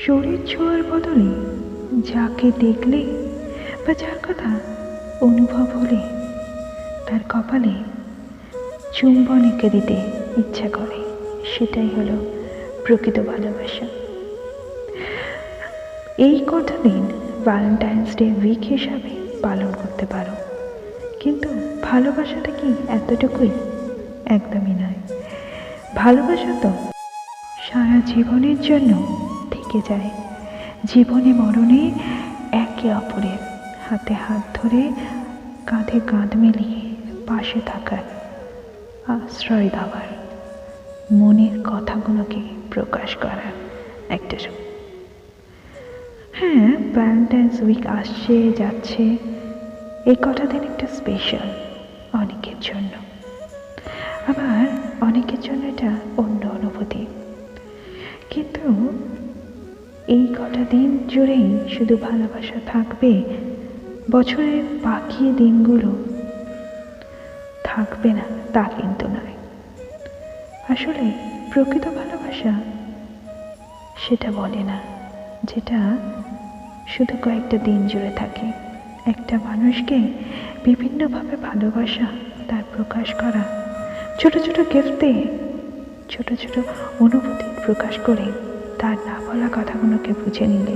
শরীর ছোঁয়ার বদলে যাকে দেখলে বা যার কথা অনুভব হলে তার কপালে চুম্বন এঁকে দিতে ইচ্ছা করে, সেটাই হলো প্রকৃত ভালোবাসা। এই কটা দিন ভ্যালেন্টাইন্স ডে উইক হিসাবে পালন করতে পারো, কিন্তু ভালোবাসাটা কি এতটুকুই? একদমই নয়। ভালোবাসা তো সারা জীবনের জন্য থেকে যায়। জীবনে মরণে একে অপরের হাতে হাত ধরে, কাঁধে কাঁধ মিলিয়ে পাশে থাকার, আশ্রয় দেওয়ার, মনের কথাগুলোকে প্রকাশ করার একটা রূপ। হ্যাঁ, ভ্যালেন্টাইন্স উইক আসছে যাচ্ছে, এই কটা দিন একটা স্পেশাল অনেকের জন্য, আবার অনেকের জন্য এটা অন্য অনুভূতি। কিন্তু এই কটা দিন জুড়েই শুধু ভালোবাসা থাকবে, বছরের বাকি দিনগুলো থাকবে না তা কিন্তু নয়। আসলে প্রকৃত ভালোবাসা সেটা বলে না যেটা শুধু কয়েকটা দিন জুড়ে থাকে। একটা মানুষকে বিভিন্নভাবে ভালোবাসা তার প্রকাশ করা, ছোট ছোট গিফটে, ছোট ছোট অনুভূতি প্রকাশ করে তার না বলা কথাগুলোকে বুঝে নিলে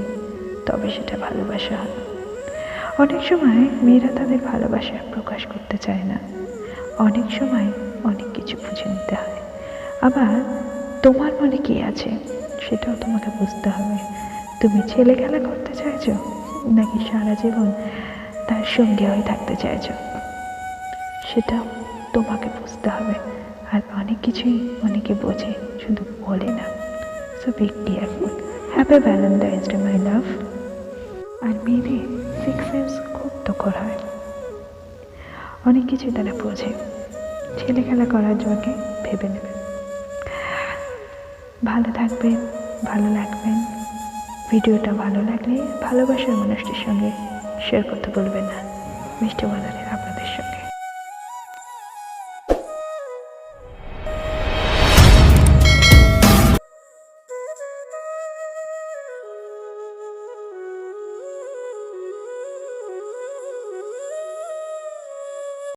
তবে সেটা ভালোবাসা হয়। অনেক সময় মেয়েরা তাদের ভালোবাসা প্রকাশ করতে চায় না, অনেক সময় অনেক কিছু বুঝে নিতে হয়। আবার তোমার মনে কি আছে সেটাও তোমাকে বুঝতে হবে। তুমি ছেলে খেলা করতে চাইছো নাকি সারা জীবন তার সঙ্গে হয়ে থাকতে চাইছো, সেটাও তোমাকে বুঝতে হবে। আর অনেক কিছুই অনেকে বোঝে, শুধু বলে না। So be careful. Happy Valentine's day my love. আর মেয়েদের সিক্স সেন্স খুব দখল হয়, অনেক কিছুই তারা বোঝে। ছেলে খেলা করার জন্য ভেবে নেবে। ভালো থাকবেন, ভালো লাগবেন। ভিডিওটা ভালো লাগলে ভালোবাসার মানুষটির সঙ্গে শেয়ার করতে বলবেন না। মিষ্টি বাজারে